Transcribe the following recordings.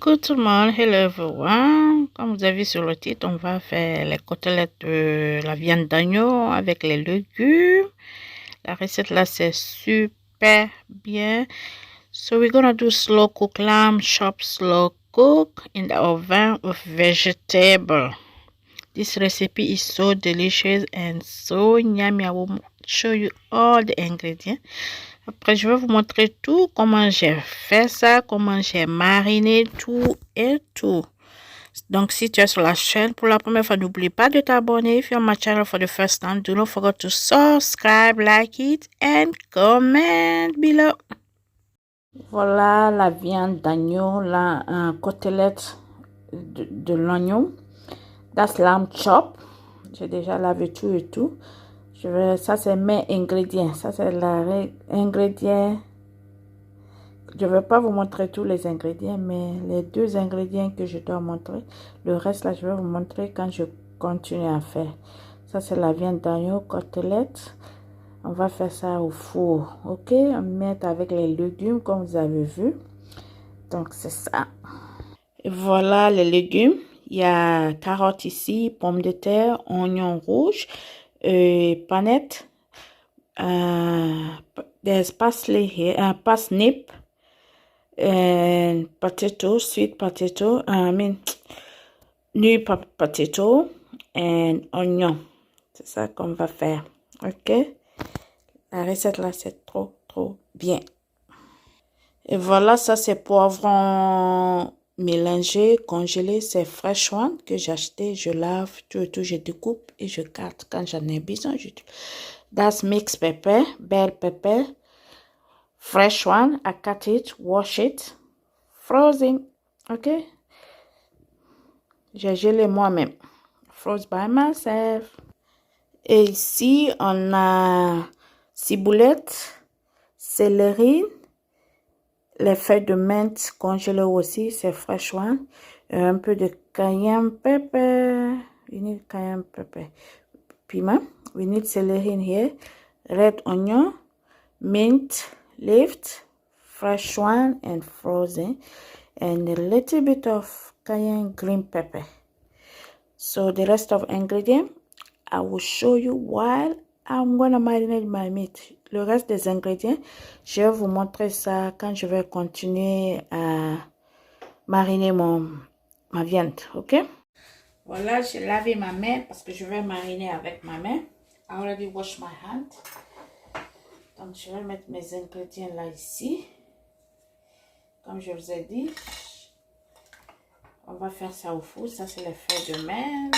Coucou tout le monde, hello everyone. Comme vous avez vu sur le titre, on va faire les côtelettes de la viande d'agneau avec les légumes. La recette là c'est super bien. So we're gonna do slow cook lamb, chopped slow cook in the oven with vegetable. This recipe is so delicious and so yummy. I will show you all the ingredients. Après, je vais vous montrer tout, comment j'ai fait ça, comment j'ai mariné tout et tout. Donc, si tu es sur la chaîne pour la première fois, n'oublie pas de t'abonner. If you're on my channel for the first time, do not forget to subscribe, like it, and comment below. Voilà la viande d'agneau, la côtelette de l'oignon. That's lamb chop. J'ai déjà lavé tout et tout. Ça c'est mes ingrédients. Ça c'est l'ingrédient. Je ne vais pas vous montrer tous les ingrédients, mais les 2 ingrédients que je dois montrer. Le reste là, je vais vous montrer quand je continue à faire. Ça c'est la viande d'agneau, côtelette. On va faire ça au four. Ok, on met avec les légumes comme vous avez vu. Donc c'est ça. Et voilà les légumes. Il y a carottes ici, pommes de terre, oignons rouges, panettes. There's parsley here, parsnip, and potato, sweet potato, new potato, and oignon. C'est ça qu'on va faire. Ok? La recette là, c'est trop bien. Et voilà, ça c'est poivron mélangé, congelé, c'est fresh one que j'ai acheté. Je lave, tout, je découpe et je garde quand j'en ai besoin. That's mixed pepper, bell pepper, fresh one. I cut it, wash it, frozen. Ok? J'ai gelé moi-même. Froze by myself. Et ici, on a ciboulette, céleri, les feuilles de menthe congelées aussi, c'est fresh one. Un peu de cayenne pepper. We need cayenne pepper. Piment. We need celery in here. Red onion, mint leaf, fresh one and frozen. And a little bit of cayenne green pepper. So the rest of ingredient, I will show you while I'm gonna marinate my meat. Le reste des ingrédients, je vais vous montrer ça quand je vais continuer à mariner ma viande, ok? Voilà, j'ai lavé ma main parce que je vais mariner avec ma main. I already washed my hand. Donc, je vais mettre mes ingrédients là ici. Comme je vous ai dit, on va faire ça au four. Ça, c'est les feuilles de menthe.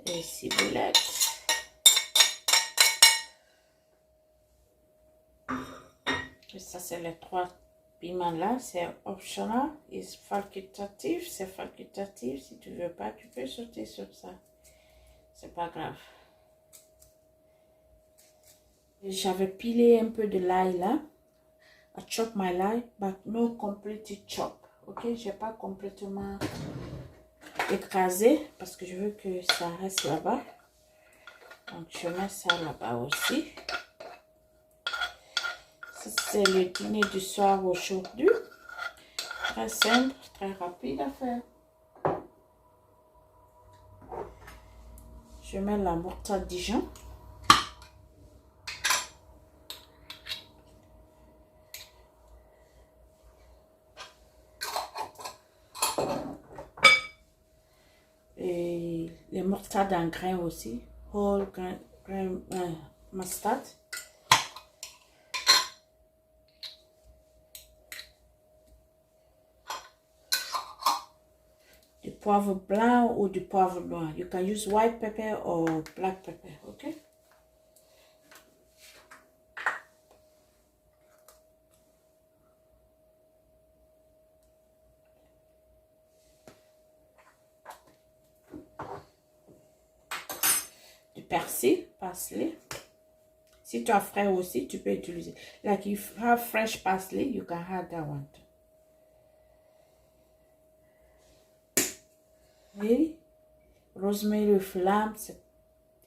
Et ciboulette. Et ça, c'est les 3 piments là. C'est optional. C'est facultatif. C'est facultatif. Si tu veux pas, tu peux sauter sur ça. C'est pas grave. J'avais pilé un peu de l'ail là. I chop my lye, but no completely chop. Ok, j'ai pas complètement écrasé parce que je veux que ça reste là-bas. Donc je mets ça là-bas aussi. C'est le dîner du soir aujourd'hui. Très simple, très rapide à faire. Je mets la moutarde Dijon. Et les moutardes en grains aussi. Whole grain mustard. Du poivre blanc ou du poivre noir. You can use white pepper or black pepper, ok? Du persil, parsley. Si tu as frais aussi, tu peux utiliser. Like if you have fresh parsley, you can add that one. Et rosemary with lamb, c'est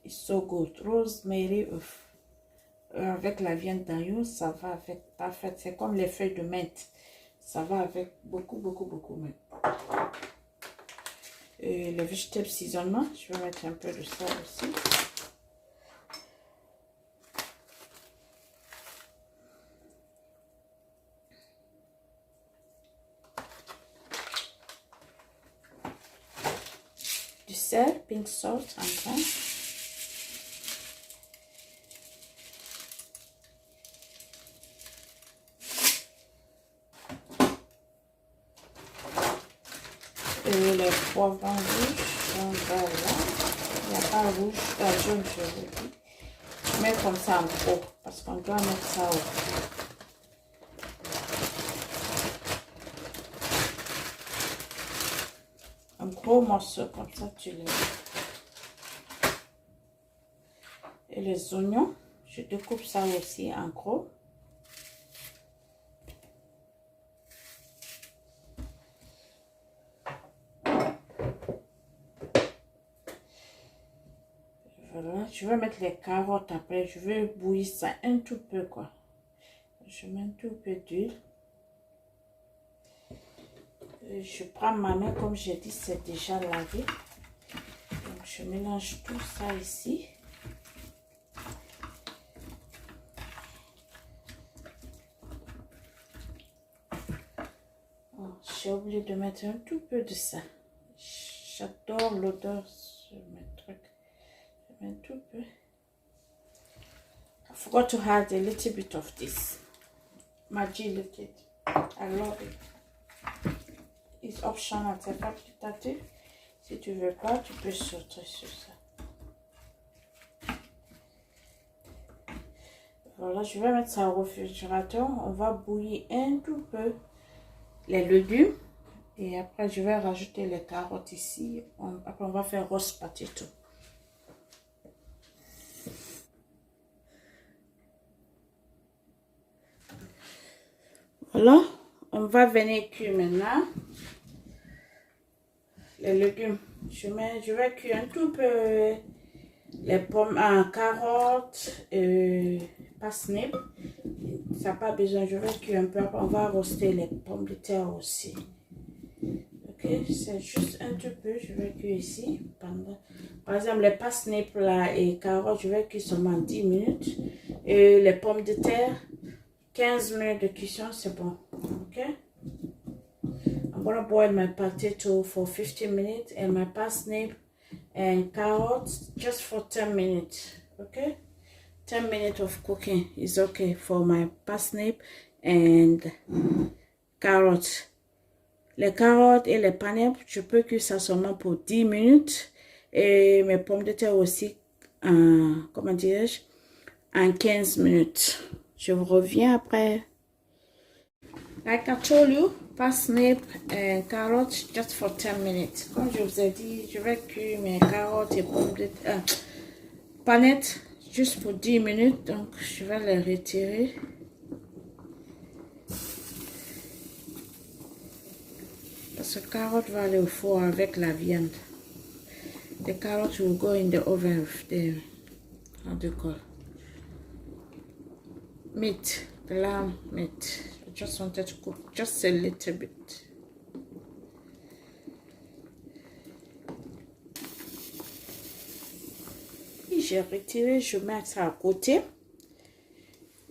so good. Rosemary avec la viande d'agneau, ça va avec parfait. C'est comme les feuilles de menthe. Ça va avec beaucoup même. Et le vegetable seasonement, je vais mettre un peu de ça aussi. Du sel, pink salt en grain. Et les poivrons rouges, donc voilà. Il n'y a pas rouge, jaune, je veux dire. Je mets comme ça en gros, parce qu'on doit mettre ça au four. Un gros morceau, comme ça tu les mets. Et les oignons, je découpe ça aussi en gros. Voilà, je vais mettre les carottes après. Je vais bouillir ça un tout peu quoi. Je mets un tout peu d'huile. Je prends ma main, comme j'ai dit, c'est déjà lavé. Donc je mélange tout ça ici. Oh, j'ai oublié de mettre un tout peu de ça. J'adore l'odeur sur mes trucs. Je mets un tout peu. I forgot to add a little bit of this. Maggi liquid. I love it. It's optional, c'est facultatif. Si tu veux pas, tu peux sauter sur ça. Voilà, je vais mettre ça au réfrigérateur. On va bouillir un tout peu les légumes. Et après, je vais rajouter les carottes ici. Après, on va faire roast potato. Voilà, on va venir cuire maintenant les légumes. Je vais cuire un tout peu les pommes, carottes, parsnip. Ça n'a pas besoin, je vais cuire un peu. Après, on va roaster les pommes de terre aussi. Ok, c'est juste un tout peu, je vais cuire ici. Par exemple, les parsnips là et carottes, je vais cuire seulement 10 minutes. Et les pommes de terre, 15 minutes de cuisson, c'est bon. Ok. I'm gonna boil my potato for 15 minutes and my parsnip and carrots just for 10 minutes. Okay, 10 minutes of cooking is okay for my parsnip and carrots. Les carottes et les parsnips, je peux cuire ça seulement pour 10 minutes. Et mes pommes de terre aussi, comment dirais-je, en 15 minutes. Je vous reviens après. Like I told you, parsnip and carrots just for 10 minutes. Comme je vous ai dit, je vais cuire mes carottes et pommes de terre, panettes juste pour 10 minutes. Donc, je vais les retirer. Parce que carottes va aller au four avec la viande. The carrots will go in the oven with the, how do you call, meat, the lamb meat. I just wanted to cook just a little bit. J'ai retiré, je mets ça à côté.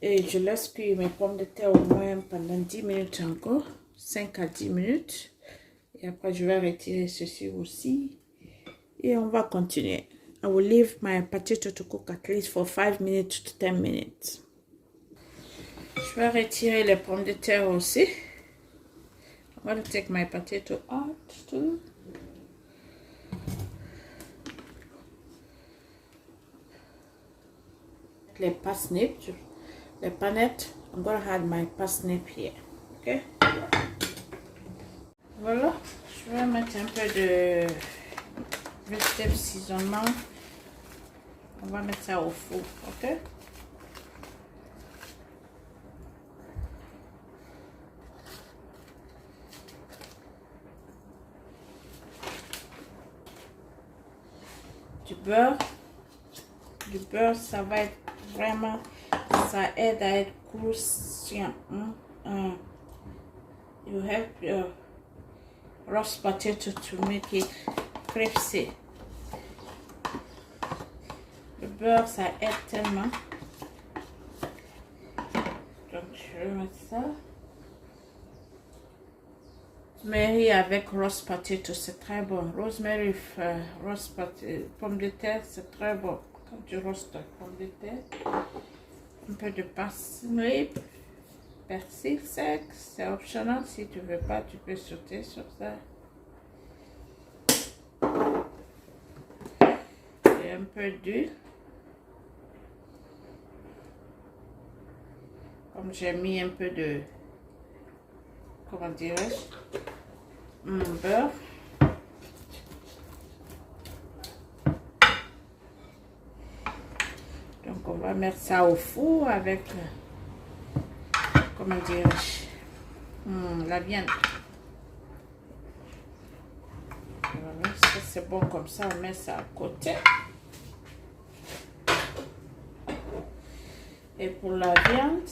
Et je laisse cuire mes pommes de terre au moins pendant 10 minutes encore. 5 à 10 minutes. Et après, je vais retirer ceci aussi. Et on va continuer. I will leave my potato to cook at least for 5 minutes to 10 minutes. Je vais retirer les pommes de terre aussi. I'm going to take my potato out too. Les parsnips, les panettes. I'm going to add my parsnip here. Okay. Voilà. Je vais mettre un peu de vegetable seasonement. On va mettre ça au four. Ok. Du beurre. Du beurre, ça va être vraiment, ça aide à être croustillant. It you have your roast potato to make it crispy. Le beurre, ça aide tellement. Donc, je vais mettre ça. Rosemary avec roast potato, c'est très bon. Rosemary, roast potato, pomme de terre, c'est très bon. Quand tu roastes pomme de terre, un peu de parsley, persil sec, c'est optionnel. Si tu veux pas, tu peux sauter sur ça. Et un peu d'huile. Comme j'ai mis un peu de, comment dirais-je, beurre. Donc on va mettre ça au four avec, comment dirais-je, la viande. Voilà, ça c'est bon comme ça, on met ça à côté. Et pour la viande,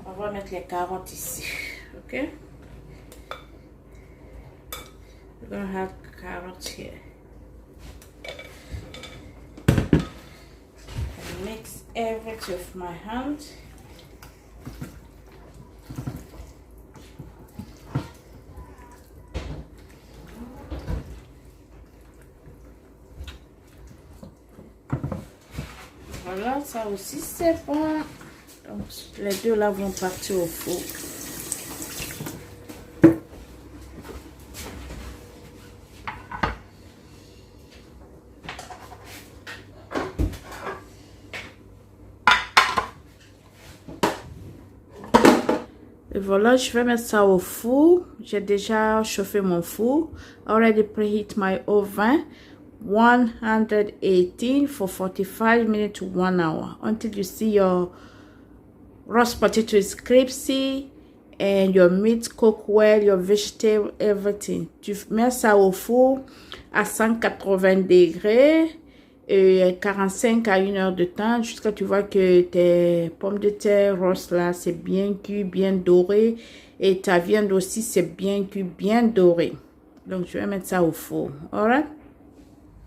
on va mettre les carottes ici, ok? We're gonna have carrots here. And mix everything with my hand. Voilà, ça aussi c'est bon. Donc les deux là vont partir au four. Et voilà, je vais mettre ça au four. J'ai déjà chauffé mon four. I already preheat my oven 118 for 45 minutes to 1 hour until you see your roast potato is crispy and your meat cook well, your vegetable, everything. Tu mets ça au four à 180 degrés. 45 à 1 heure de temps jusqu'à tu vois que tes pommes de terre roast là c'est bien cuit, bien doré, et ta viande aussi c'est bien cuit, bien doré. Donc je vais mettre ça au four. Alright.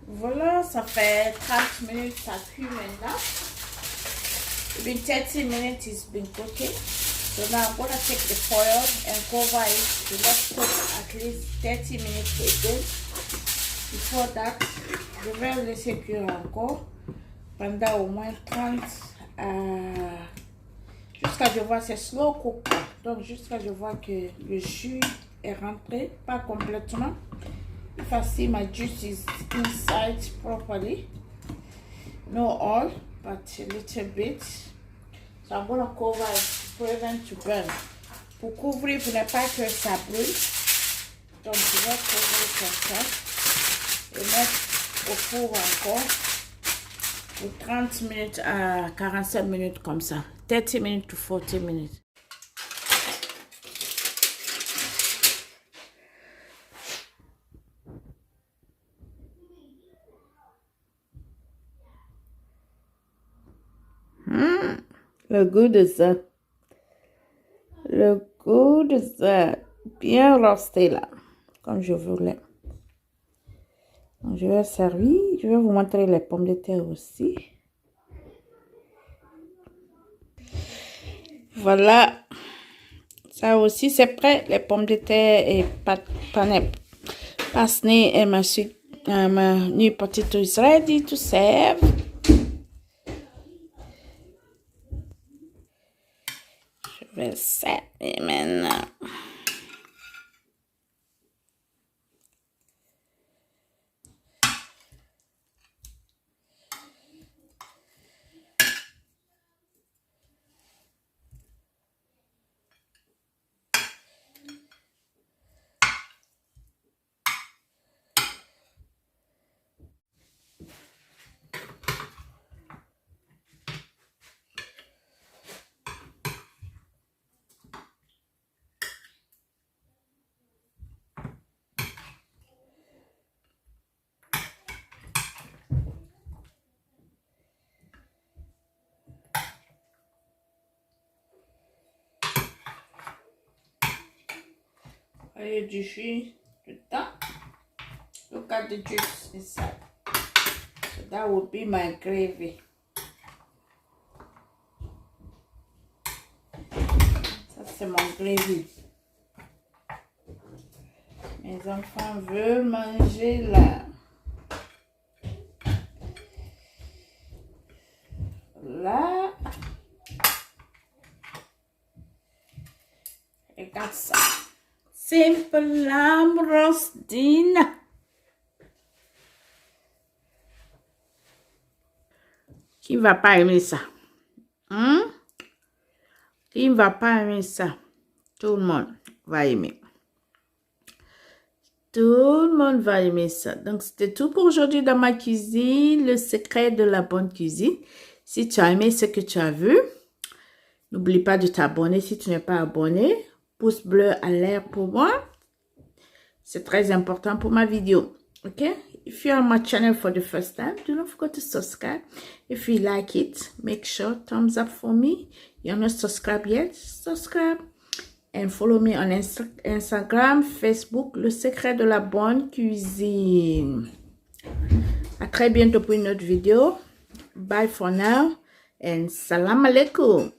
Voilà, ça fait 30 minutes ça cuit maintenant. It's been 30 minutes it's been cooking. So now I'm gonna take the foil and cover it to let cook at least 30 minutes again. Before that, je vais laisser cuire encore pendant au moins 30 jusqu'à je vois c'est slow cook. Donc jusqu'à je vois que le jus est rentré, pas complètement. If I see my juice is inside properly, no all, but a little bit. So I'm gonna cover it to prevent to burn. Pour couvrir, pour ne pas que ça brûle. Donc je vais couvrir comme ça. Et mettre au four encore pour 30 minutes à 45 minutes comme ça. 30 minutes to 40 minutes. Le goût de ça. Le goût de ça. Bien rosté là. Comme je voulais. Donc, je vais servir. Je vais vous montrer les pommes de terre aussi. Voilà. Ça aussi, c'est prêt. Les pommes de terre et pasné and my new potato is ready to serve. Je vais servir maintenant. Add the jus dedans. Look at the juice inside. So that would be my gravy. Ça c'est mon gravy. Mes enfants veulent manger là. Là. Regarde ça. Simple lamb roast dinner. Qui va pas aimer ça? Qui ne va pas aimer ça? Tout le monde va aimer. Tout le monde va aimer ça. Donc, c'était tout pour aujourd'hui dans ma cuisine. Le secret de la bonne cuisine. Si tu as aimé ce que tu as vu, n'oublie pas de t'abonner si tu n'es pas abonné. Pouce bleu à l'air pour moi. C'est très important pour ma vidéo. Okay? If you're on my channel for the first time, do not forget to subscribe. If you like it, make sure thumbs up for me. You're not subscribed yet? Subscribe. And follow me on Instagram, Facebook, Le Secret de la Bonne Cuisine. À très bientôt pour une autre vidéo. Bye for now. And salam alaikum.